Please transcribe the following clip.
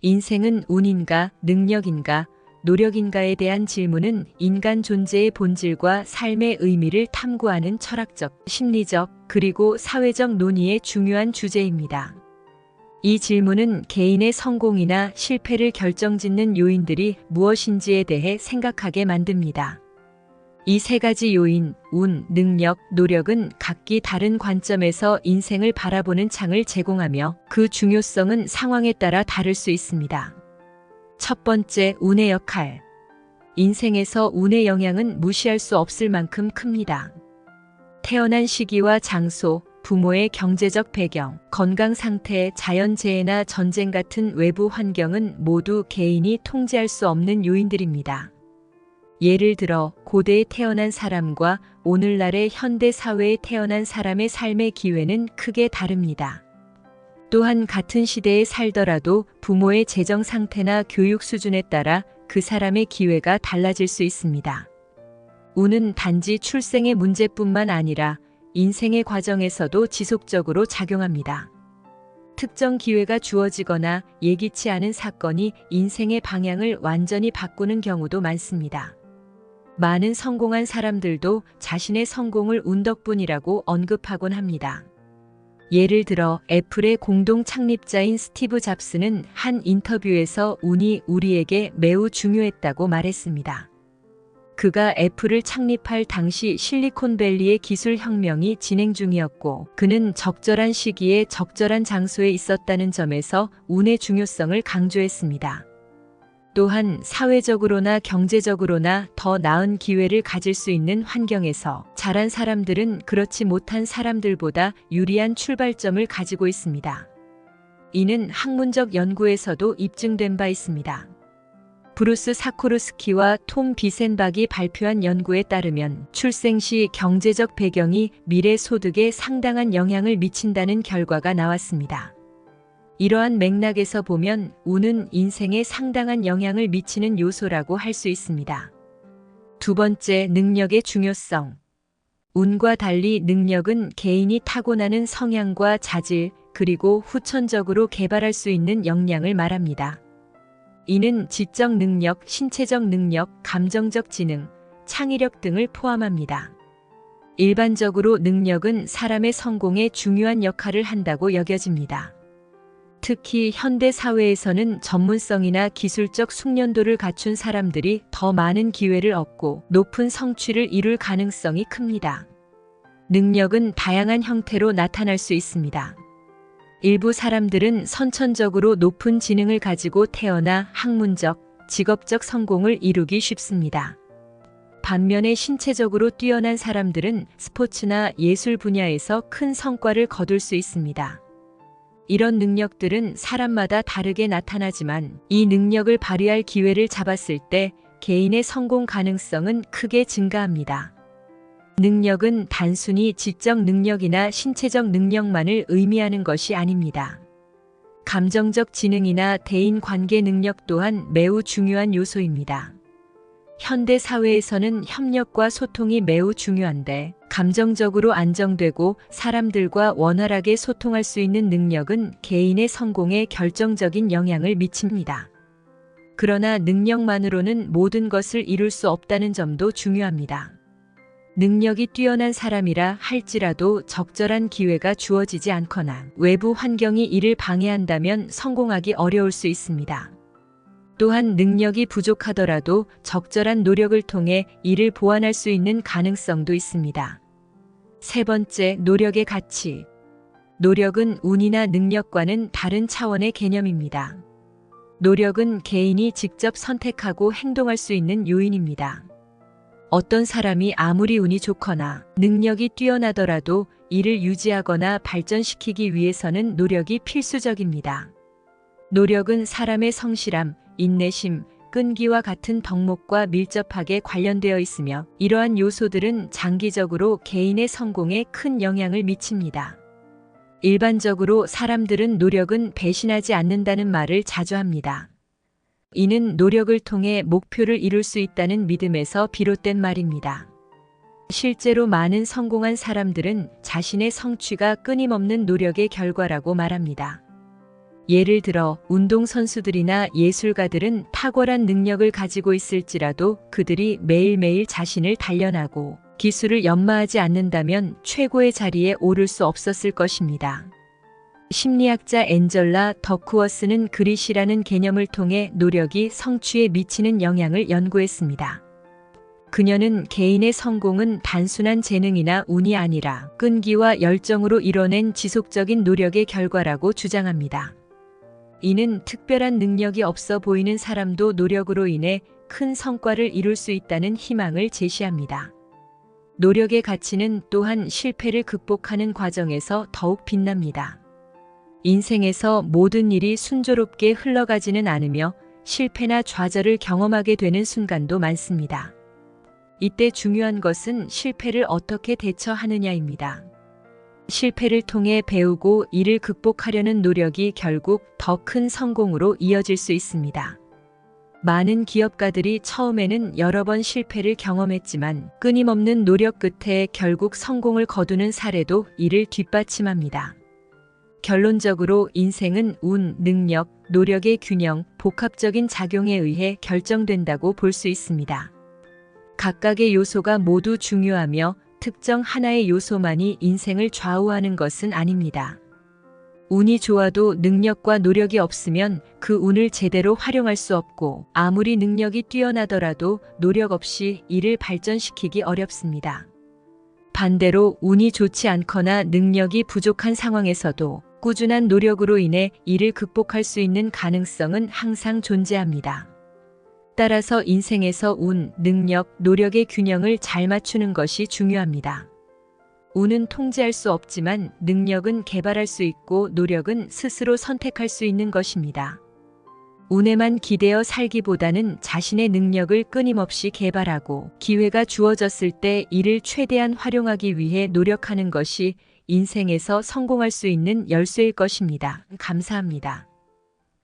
인생은 운인가, 능력인가, 노력인가에 대한 질문은 인간 존재의 본질과 삶의 의미를 탐구하는 철학적, 심리적, 그리고 사회적 논의의 중요한 주제입니다. 이 질문은 개인의 성공이나 실패를 결정짓는 요인들이 무엇인지에 대해 생각하게 만듭니다. 이 세 가지 요인, 운, 능력, 노력은 각기 다른 관점에서 인생을 바라보는 창을 제공하며 그 중요성은 상황에 따라 다를 수 있습니다. 첫 번째, 운의 역할. 인생에서 운의 영향은 무시할 수 없을 만큼 큽니다. 태어난 시기와 장소, 부모의 경제적 배경, 건강 상태, 자연재해나 전쟁 같은 외부 환경은 모두 개인이 통제할 수 없는 요인들입니다. 예를 들어 고대에 태어난 사람과 오늘날의 현대 사회에 태어난 사람의 삶의 기회는 크게 다릅니다. 또한 같은 시대에 살더라도 부모의 재정 상태나 교육 수준에 따라 그 사람의 기회가 달라질 수 있습니다. 운은 단지 출생의 문제뿐만 아니라 인생의 과정에서도 지속적으로 작용합니다. 특정 기회가 주어지거나 예기치 않은 사건이 인생의 방향을 완전히 바꾸는 경우도 많습니다. 많은 성공한 사람들도 자신의 성공을 운 덕분이라고 언급하곤 합니다. 예를 들어 애플의 공동 창립자인 스티브 잡스는 한 인터뷰에서 운이 우리에게 매우 중요했다고 말했습니다. 그가 애플을 창립할 당시 실리콘밸리의 기술 혁명이 진행 중이었고 그는 적절한 시기에 적절한 장소에 있었다는 점에서 운의 중요성을 강조했습니다. 또한 사회적으로나 경제적으로나 더 나은 기회를 가질 수 있는 환경에서 자란 사람들은 그렇지 못한 사람들보다 유리한 출발점을 가지고 있습니다. 이는 학문적 연구에서도 입증된 바 있습니다. 브루스 사코르스키와 톰 비센박이 발표한 연구에 따르면 출생 시 경제적 배경이 미래 소득에 상당한 영향을 미친다는 결과가 나왔습니다. 이러한 맥락에서 보면 운은 인생에 상당한 영향을 미치는 요소라고 할 수 있습니다. 두 번째, 능력의 중요성. 운과 달리 능력은 개인이 타고나는 성향과 자질, 그리고 후천적으로 개발할 수 있는 역량을 말합니다. 이는 지적 능력, 신체적 능력, 감정적 지능, 창의력 등을 포함합니다. 일반적으로 능력은 사람의 성공에 중요한 역할을 한다고 여겨집니다. 특히 현대 사회에서는 전문성이나 기술적 숙련도를 갖춘 사람들이 더 많은 기회를 얻고 높은 성취를 이룰 가능성이 큽니다. 능력은 다양한 형태로 나타날 수 있습니다. 일부 사람들은 선천적으로 높은 지능을 가지고 태어나 학문적, 직업적 성공을 이루기 쉽습니다. 반면에 신체적으로 뛰어난 사람들은 스포츠나 예술 분야에서 큰 성과를 거둘 수 있습니다. 이런 능력들은 사람마다 다르게 나타나지만 이 능력을 발휘할 기회를 잡았을 때 개인의 성공 가능성은 크게 증가합니다. 능력은 단순히 지적 능력이나 신체적 능력만을 의미하는 것이 아닙니다. 감정적 지능이나 대인 관계 능력 또한 매우 중요한 요소입니다. 현대 사회에서는 협력과 소통이 매우 중요한데 감정적으로 안정되고 사람들과 원활하게 소통할 수 있는 능력은 개인의 성공에 결정적인 영향을 미칩니다. 그러나 능력만으로는 모든 것을 이룰 수 없다는 점도 중요합니다. 능력이 뛰어난 사람이라 할지라도 적절한 기회가 주어지지 않거나 외부 환경이 이를 방해한다면 성공하기 어려울 수 있습니다. 또한 능력이 부족하더라도 적절한 노력을 통해 이를 보완할 수 있는 가능성도 있습니다. 세 번째, 노력의 가치. 노력은 운이나 능력과는 다른 차원의 개념입니다. 노력은 개인이 직접 선택하고 행동할 수 있는 요인입니다. 어떤 사람이 아무리 운이 좋거나 능력이 뛰어나더라도 이를 유지하거나 발전시키기 위해서는 노력이 필수적입니다. 노력은 사람의 성실함, 인내심, 끈기와 같은 덕목과 밀접하게 관련되어 있으며 이러한 요소들은 장기적으로 개인의 성공에 큰 영향을 미칩니다. 일반적으로 사람들은 노력은 배신하지 않는다는 말을 자주 합니다. 이는 노력을 통해 목표를 이룰 수 있다는 믿음에서 비롯된 말입니다. 실제로 많은 성공한 사람들은 자신의 성취가 끊임없는 노력의 결과라고 말합니다. 예를 들어 운동선수들이나 예술가들은 탁월한 능력을 가지고 있을지라도 그들이 매일매일 자신을 단련하고 기술을 연마하지 않는다면 최고의 자리에 오를 수 없었을 것입니다. 심리학자 앤젤라 더크워스는 그릿이라는 개념을 통해 노력이 성취에 미치는 영향을 연구했습니다. 그녀는 개인의 성공은 단순한 재능이나 운이 아니라 끈기와 열정으로 이뤄낸 지속적인 노력의 결과라고 주장합니다. 이는 특별한 능력이 없어 보이는 사람도 노력으로 인해 큰 성과를 이룰 수 있다는 희망을 제시합니다. 노력의 가치는 또한 실패를 극복하는 과정에서 더욱 빛납니다. 인생에서 모든 일이 순조롭게 흘러가지는 않으며 실패나 좌절을 경험하게 되는 순간도 많습니다. 이때 중요한 것은 실패를 어떻게 대처하느냐입니다. 실패를 통해 배우고 이를 극복하려는 노력이 결국 더 큰 성공으로 이어질 수 있습니다. 많은 기업가들이 처음에는 여러 번 실패를 경험했지만 끊임없는 노력 끝에 결국 성공을 거두는 사례도 이를 뒷받침합니다. 결론적으로 인생은 운, 능력, 노력의 균형, 복합적인 작용에 의해 결정된다고 볼 수 있습니다. 각각의 요소가 모두 중요하며 특정 하나의 요소만이 인생을 좌우하는 것은 아닙니다. 운이 좋아도 능력과 노력이 없으면 그 운을 제대로 활용할 수 없고 아무리 능력이 뛰어나더라도 노력 없이 이를 발전시키기 어렵습니다. 반대로 운이 좋지 않거나 능력이 부족한 상황에서도 꾸준한 노력으로 인해 이를 극복할 수 있는 가능성은 항상 존재합니다. 따라서 인생에서 운, 능력, 노력의 균형을 잘 맞추는 것이 중요합니다. 운은 통제할 수 없지만 능력은 개발할 수 있고 노력은 스스로 선택할 수 있는 것입니다. 운에만 기대어 살기보다는 자신의 능력을 끊임없이 개발하고 기회가 주어졌을 때 이를 최대한 활용하기 위해 노력하는 것이 인생에서 성공할 수 있는 열쇠일 것입니다. 감사합니다.